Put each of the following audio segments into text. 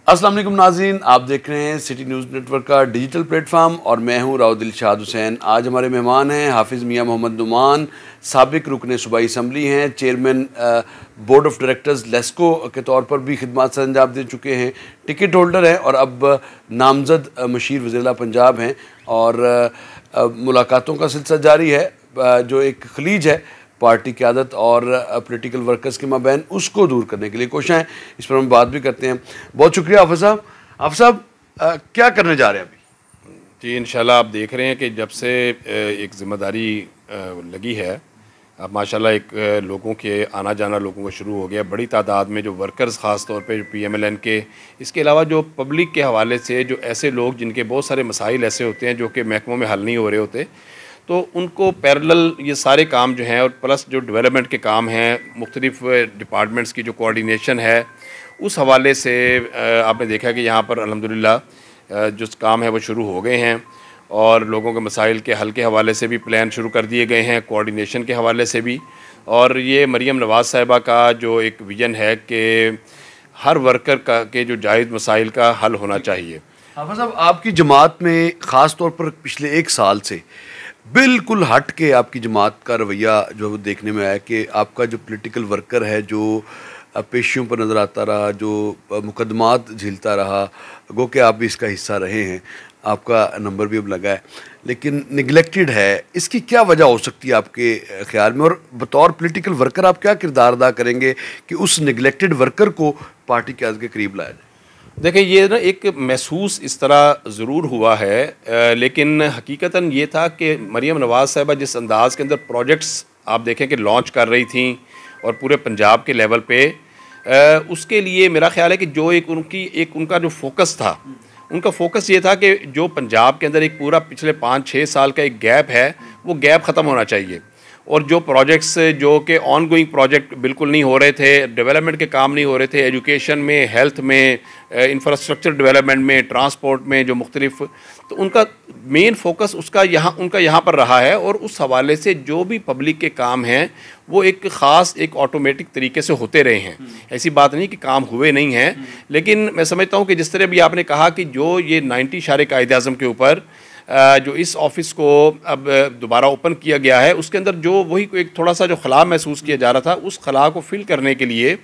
अस्सलाम वालेकुम नाज़रीन, आप देख रहे हैं सिटी न्यूज़ नेटवर्क का डिजिटल प्लेटफार्म और मैं हूं राव दिलशाद हुसैन। आज हमारे मेहमान हैं हाफिज़ मियां मोहम्मद नुमान, साबिक रुकन सूबाई असम्बली हैं, chairman board of directors LESCO के तौर पर भी खिदमत सर अंजाम दे चुके हैं, टिकट होल्डर हैं और अब नामज़द मशीर वज़ीर पंजाब हैं। और मुलाकातों का सिलसिला जारी है, जो एक खलीज है पार्टी क़यादत और पॉलिटिकल वर्कर्स के माबैन, उसको दूर करने के लिए कोशिश है। इस पर हम बात भी करते हैं। बहुत शुक्रिया हाफ़िज़ साहब। हाफ़िज़ साहब, क्या करने जा रहे हैं अभी? जी, इंशाल्लाह आप देख रहे हैं कि जब से एक ज़िम्मेदारी लगी है, अब माशाल्लाह एक लोगों के आना जाना लोगों को शुरू हो गया। बड़ी तादाद में जो वर्कर्स ख़ास तौर पे PMLN के, इसके अलावा जो पब्लिक के हवाले से जो ऐसे लोग जिनके बहुत सारे मसाइल ऐसे होते हैं जो कि महकमों में हल नहीं हो रहे होते, तो उनको पैरेलल ये सारे काम जो हैं और प्लस जो डेवलपमेंट के काम हैं, मुख्तलिफ डिपार्टमेंट्स की जो कोऑर्डिनेशन है, उस हवाले से आपने देखा कि यहाँ पर अल्हम्दुलिल्लाह जो काम है वो शुरू हो गए हैं और लोगों के मसाइल के हल के हवाले से भी प्लान शुरू कर दिए गए हैं, कोऑर्डिनेशन के हवाले से भी। और ये मरीम नवाज़ साहिबा का जो एक विज़न है कि हर वर्कर का के जो जायज़ मसाइल का हल होना चाहिए। हाफ़िज़ साहब, आपकी जमात में ख़ास तौर पर पिछले एक साल से बिल्कुल हट के आपकी जमात का रवैया जो देखने में आया कि आपका जो पॉलिटिकल वर्कर है, जो पेशियों पर नज़र आता रहा, जो मुकदमात झेलता रहा, गो कि आप भी इसका हिस्सा रहे हैं, आपका नंबर भी अब लगा है, लेकिन निगलेक्टेड है। इसकी क्या वजह हो सकती है आपके ख्याल में, और बतौर पॉलिटिकल वर्कर आप क्या किरदार अदा करेंगे कि उस निगलेक्टेड वर्कर को पार्टी के के करीब लाया जाए? देखिए, ये ना एक महसूस इस तरह ज़रूर हुआ है, लेकिन हकीकतन ये था कि मरीम नवाज़ साहिबा जिस अंदाज़ के अंदर प्रोजेक्ट्स आप देखें कि लॉन्च कर रही थी और पूरे पंजाब के लेवल पे, उसके लिए मेरा ख़्याल है कि जो एक उनका जो फोकस था, उनका फोकस ये था कि जो पंजाब के अंदर एक पूरा पिछले 5-6 साल का एक गैप है, वो गैप ख़त्म होना चाहिए। और जो प्रोजेक्ट्स जो कि ऑन गोइंग प्रोजेक्ट बिल्कुल नहीं हो रहे थे, डेवलपमेंट के काम नहीं हो रहे थे, एजुकेशन में, हेल्थ में, इंफ्रास्ट्रक्चर डेवलपमेंट में, ट्रांसपोर्ट में, जो मुख्तलिफ, तो उनका मेन फोकस उनका यहाँ पर रहा है। और उस हवाले से जो भी पब्लिक के काम हैं वो एक ख़ास एक ऑटोमेटिक तरीके से होते रहे हैं। ऐसी बात नहीं कि काम हुए नहीं हैं, लेकिन मैं समझता हूँ कि जिस तरह भी आपने कहा कि जो ये 90 इशारे कायदे-ए-आज़म के ऊपर जो इस ऑफ़िस को अब दोबारा ओपन किया गया है, उसके अंदर जो वही एक थोड़ा सा जो खला महसूस किया जा रहा था, उस खला को फिल करने के लिए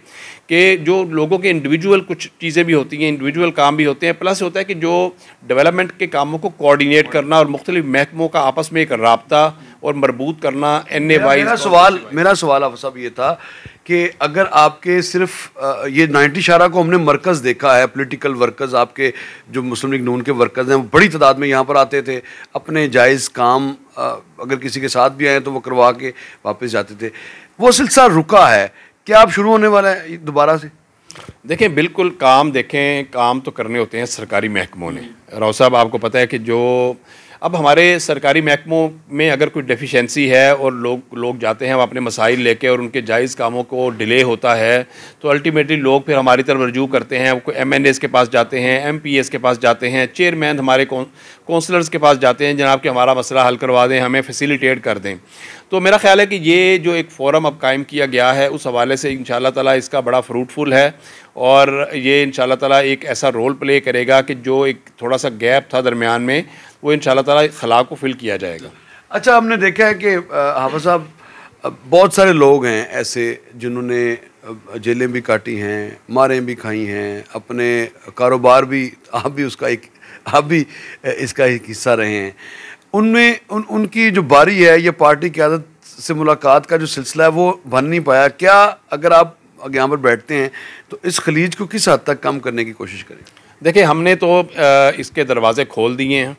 कि जो लोगों के इंडिविजुअल कुछ चीज़ें भी होती हैं, इंडिविजुअल काम भी होते हैं, प्लस होता है कि जो डेवलपमेंट के कामों को कोऑर्डिनेट करना और मुख्तलिफ महकमों का आपस में एक राब्ता और मरबूत करना। मेरा सवाल आप साहब ये था कि अगर आपके सिर्फ ये 90 इशारा को हमने मरकज़ देखा है, पॉलिटिकल वर्कर्स आपके जो मुस्लिम लीग नून के वर्कर्स हैं, वो बड़ी तादाद में यहाँ पर आते थे, अपने जायज़ काम अगर किसी के साथ भी आए तो वो करवा के वापस जाते थे, वो सिलसिला रुका है, क्या आप शुरू होने वाला है दोबारा से? देखें, बिल्कुल काम काम तो करने होते हैं सरकारी महकमों ने। राव साहब, आपको पता है कि जो अब हमारे सरकारी महकमों में अगर कोई डेफिशिएंसी है और लोग जाते हैं अपने मसाइल लेके और उनके जायज़ कामों को डिले होता है, तो अल्टीमेटली लोग फिर हमारी तरफ रजू करते हैं, कोई MNAs के पास जाते हैं, MPAs के पास जाते हैं, चेयरमैन हमारे काउंसलर्स के पास जाते हैं, जनाब कि हमारा मसला हल करवा दें, हमें फैसिलिटेट कर दें। तो मेरा ख्याल है कि ये जो एक फ़ोरम अब कायम किया गया है, उस हवाले से इंशाअल्लाह ताला इसका बड़ा फ्रूटफुल है और ये इंशाअल्लाह ताला एक ऐसा रोल प्ले करेगा कि जो एक थोड़ा सा गैप था दरमियान में, वो इंशाअल्लाह ताला खला को फिल किया जाएगा। अच्छा, हमने देखा है कि हाफ़िज़ साहब, बहुत सारे लोग हैं ऐसे जिन्होंने जेलें भी काटी हैं, मारें भी खाई हैं, अपने कारोबार भी, आप भी इसका एक हिस्सा रहे हैं। उनमें उनकी जो बारी है, ये पार्टी क़यादत से मुलाकात का जो सिलसिला है वो बन नहीं पाया। क्या अगर आप यहाँ पर बैठते हैं तो इस खलीज को किस हद तक कम करने की कोशिश करें? देखिए, हमने तो इसके दरवाज़े खोल दिए हैं।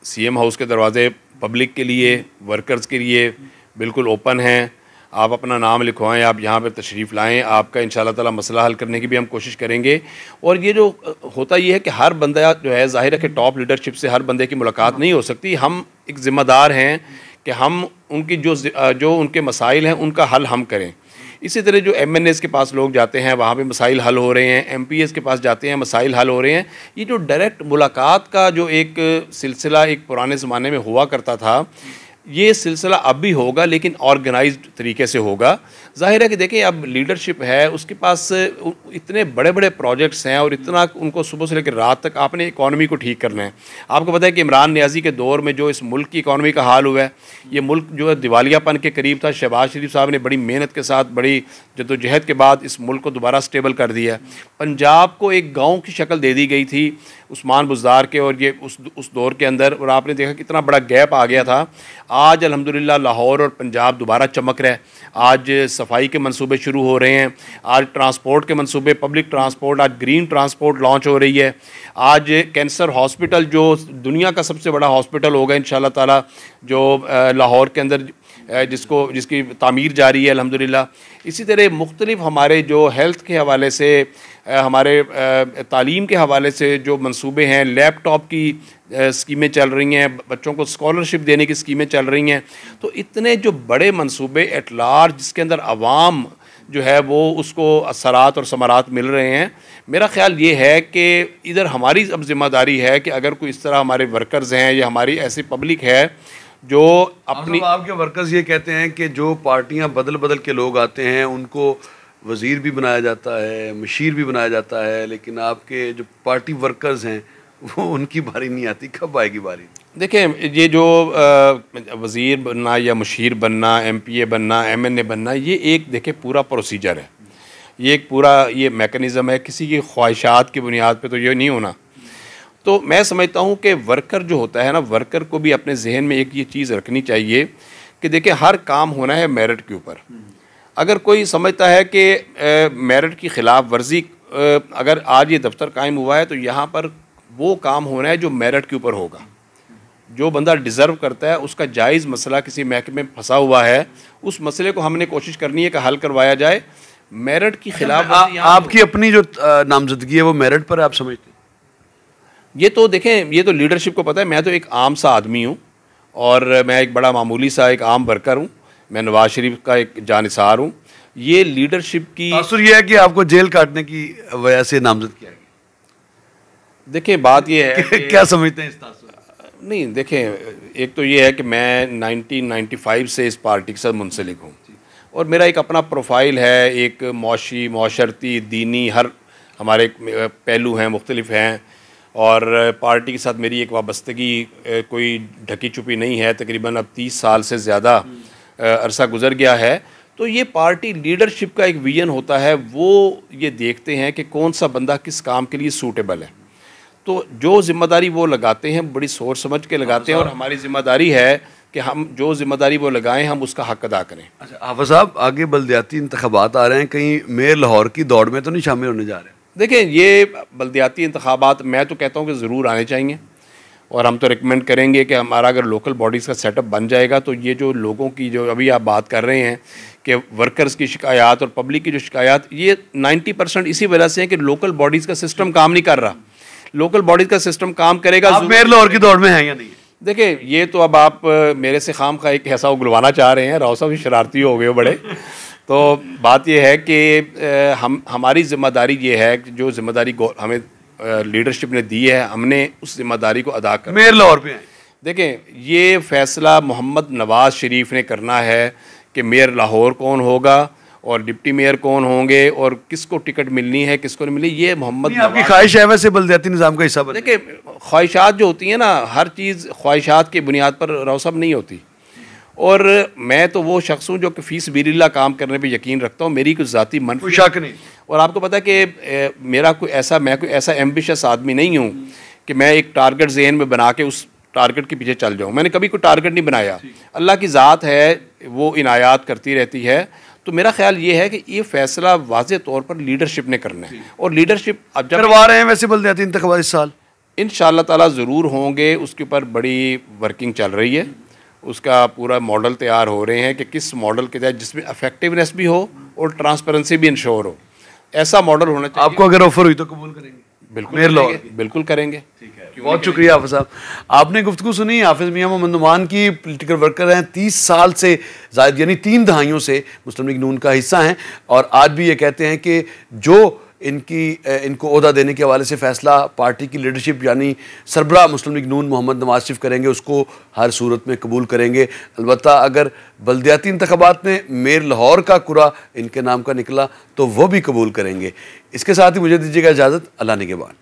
CM हाउस के दरवाज़े पब्लिक के लिए, वर्कर्स के लिए बिल्कुल ओपन हैं। आप अपना नाम लिखवाएं, आप यहाँ पर तशरीफ़ लाएं, आपका इंशाअल्लाह ताला मसला हल करने की भी हम कोशिश करेंगे। और ये जो होता ये है कि हर बंदा जो है, ज़ाहिर है कि टॉप लीडरशिप से हर बंदे की मुलाकात नहीं हो सकती। हम एक ज़िम्मेदार हैं कि हम उनकी जो उनके मसाइल हैं उनका हल हम करें। इसी तरह जो MNAs के पास लोग जाते हैं, वहाँ पे मसाइल हल हो रहे हैं, MPAs के पास जाते हैं, मसाइल हल हो रहे हैं। ये जो डायरेक्ट मुलाकात का जो एक सिलसिला एक पुराने ज़माने में हुआ करता था, ये सिलसिला अब भी होगा, लेकिन ऑर्गेनाइज्ड तरीके से होगा। ज़ाहिर है कि देखें अब लीडरशिप है, उसके पास इतने बड़े बड़े प्रोजेक्ट्स हैं और इतना उनको सुबह से लेकर रात तक आपने इकॉनमी को ठीक करना है। आपको पता है कि इमरान नियाज़ी के दौर में जो इस मुल्क की इकॉनमी का हाल हुआ है, ये मुल्क जो है दिवालियापन के करीब था। शहबाज शरीफ साहब ने बड़ी मेहनत के साथ, बड़ी जद्दोजहद के बाद इस मुल्क को दोबारा स्टेबल कर दिया। पंजाब को एक गाँव की शक्ल दे दी गई थी उस्मान बुज़दार के और ये उस दौर के अंदर, और आपने देखा कितना बड़ा गैप आ गया था। आज अल्हम्दुलिल्लाह लाहौर और पंजाब दोबारा चमक रहा है। आज सफाई के मंसूबे शुरू हो रहे हैं, आज ट्रांसपोर्ट के मंसूबे, पब्लिक ट्रांसपोर्ट, आज ग्रीन ट्रांसपोर्ट लॉन्च हो रही है। आज कैंसर हॉस्पिटल जो दुनिया का सबसे बड़ा हॉस्पिटल होगा इंशाल्लाह ताला, जो लाहौर के अंदर जिसकी तामीर जारी है अल्हम्दुलिल्लाह। इसी तरह मुख्तलिफ हमारे जो हेल्थ के हवाले से, हमारे तालीम के हवाले से जो मंसूबे हैं, लैपटॉप की स्कीमें चल रही हैं, बच्चों को स्कॉलरशिप देने की स्कीमें चल रही हैं। तो इतने जो बड़े मंसूबे एट लार्ज, जिसके अंदर आवाम जो है वो उसको असरात और समारात मिल रहे हैं। मेरा ख़्याल ये है कि इधर हमारी अब ज़िम्मेदारी है कि अगर कोई इस तरह हमारे वर्कर्स हैं या हमारी ऐसी पब्लिक है जो अपनी, आपके वर्कर्स ये कहते हैं कि जो पार्टियां बदल बदल के लोग आते हैं उनको वज़ीर भी बनाया जाता है, मशीर भी बनाया जाता है, लेकिन आपके जो पार्टी वर्कर्स हैं वो उनकी बारी नहीं आती। कब आएगी बारी? देखें, ये जो वज़ीर बनना या मशीर बनना, MPA बनना, MNA बनना, ये एक देखें पूरा प्रोसीजर है, ये एक पूरा ये मैकेनिज़्म है। किसी की ख्वाहिशात की बुनियाद पे तो ये नहीं होना। तो मैं समझता हूँ कि वर्कर जो होता है ना, वर्कर को भी अपने जहन में एक ये चीज़ रखनी चाहिए कि देखिए हर काम होना है मेरिट के ऊपर। अगर कोई समझता है कि मेरिट की ख़िलाफ़ वर्जी, अगर आज ये दफ्तर कायम हुआ है तो यहाँ पर वो काम होना है जो मेरिट के ऊपर होगा। जो बंदा डिज़र्व करता है, उसका जायज़ मसला किसी महकमे में फंसा हुआ है, उस मसले को हमने कोशिश करनी है कि हल करवाया जाए। मेरिट की खिलाफ आपकी अपनी जो नामजदगी है वो मेरिट पर आप समझते हैं? ये तो देखें, ये तो लीडरशिप को पता है। मैं तो एक आम सा आदमी हूँ और मैं एक बड़ा मामूली सा एक आम वर्कर हूँ। मैं नवाज शरीफ का एक जानिसार हूँ। ये लीडरशिप की तासुर ये है कि आपको जेल काटने की वजह से नामजद किया गया। देखिए बात ये है कि क्या समझते हैं इस तासुर? नहीं, देखें, एक तो ये है कि मैं 1995 से इस पार्टी के साथ मुंसलिक हूँ और मेरा एक अपना प्रोफाइल है, एक मौशी, मौशरती, दीनी, हर हमारे पहलू हैं, मुख्तलिफ हैं। और पार्टी के साथ मेरी एक वाबस्तगी कोई ढकी छुपी नहीं है। तकरीबन अब 30 साल से ज़्यादा अरसा गुज़र गया है। तो ये पार्टी लीडरशिप का एक विजन होता है, वो ये देखते हैं कि कौन सा बंदा किस काम के लिए सूटेबल है। तो जो ज़िम्मेदारी वो लगाते हैं बड़ी सोच समझ के लगाते हैं और हमारी ज़िम्मेदारी है कि हम जो ज़िम्मेदारी वो लगाएं हम उसका हक़ अदा करें। अच्छा हाफ़िज़ साहब, आगे बल्दियाती इंतख़ाबात आ रहे हैं, कहीं मेयर लाहौर की दौड़ में तो नहीं शामिल होने जा रहे? देखें, ये बल्दियाती इंतख़ाबात मैं तो कहता हूँ कि ज़रूर आने चाहिए और हम तो रिकमेंड करेंगे कि हमारा अगर लोकल बॉडीज़ का सेटअप बन जाएगा तो ये जो लोगों की जो अभी आप बात कर रहे हैं कि वर्कर्स की शिकायत और पब्लिक की जो शिकायत, ये 90% इसी वजह से है कि लोकल बॉडीज़ का सिस्टम काम नहीं कर रहा। लोकल बॉडीज़ का सिस्टम काम करेगा। आप मेयर लाहौर की दौड़ में हैं या नहीं? देखिए, ये तो अब आप मेरे से खाम का एक ऐसा उगलवाना चाह रहे हैं। राव साहब भी शरारती हो गए हो बड़े। तो बात यह है कि हमारी ज़िम्मेदारी ये है कि जो ज़िम्मेदारी हमें लीडरशिप ने दी है, हमने उस ज़िम्मेदारी को अदा कर। मेयर लाहौर पे हैं। देखें, ये फ़ैसला मोहम्मद नवाज़ शरीफ ने करना है कि मेयर लाहौर कौन होगा और डिप्टी मेयर कौन होंगे और किसको टिकट मिलनी है, किसको नहीं मिलनी। ये मोहम्मद, आपकी ख्वाहिश है वैसे बल्दियाती निज़ाम का हिस्सा बने? देखिए, ख्वाहिशात जो होती हैं ना, हर चीज़ ख्वाहिशात की बुनियाद पर राव साहब नहीं होती। और मैं तो वो शख्स हूँ जो कि फ़ीस बिल्लाह काम करने पे यकीन रखता हूँ। मेरी कुछ ज़ाती मनफी शक नहीं। और आपको पता है कि मैं कोई ऐसा एम्बिशियस आदमी नहीं हूँ कि मैं एक टारगेट ज़हन में बना के उस टारगेट के पीछे चल जाऊँ। मैंने कभी कोई टारगेट नहीं बनाया। अल्लाह की ज़ात है, वो इनायात करती रहती है। तो मेरा ख्याल ये है कि ये फ़ैसला वाज़े तौर पर लीडरशिप ने करना है और लीडरशिप अब जब करवा रहे हैं वैसे बल्दियाती इंतख़ाबात इस साल इंशाअल्लाह ताला ज़रूर होंगे। उसके ऊपर बड़ी वर्किंग चल रही है, उसका पूरा मॉडल तैयार हो रहे हैं कि किस मॉडल के तहत जिसमें इफेक्टिवनेस भी हो और ट्रांसपेरेंसी भी इंश्योर हो, ऐसा मॉडल होना चाहिए। आपको अगर ऑफर हुई तो कबूल करेंगे? बिल्कुल करेंगे, बिल्कुल करेंगे। ठीक है, बहुत शुक्रिया हाफ़िज़ साहब। आपने गुफ्तगू सुनी हाफ़िज़ मियां मोहम्मद नुमान की। पॉलिटिकल वर्कर हैं, 30 साल से ज़ायद यानी 3 दहाइयों से मुस्लिम लीग नून का हिस्सा हैं और आज भी ये कहते हैं कि जो इनको ओहदा देने के हवाले से फ़ैसला पार्टी की लीडरशिप यानी सरबराह मुस्लिम लीग नून मोहम्मद नवाज शरीफ करेंगे, उसको हर सूरत में कबूल करेंगे। अलबत्ता अगर बल्दियाती इंतखाबात में मेयर लाहौर का कुरा इनके नाम का निकला तो वो भी कबूल करेंगे। इसके साथ ही मुझे दीजिएगा इजाज़त। अल्लाह निगहबान।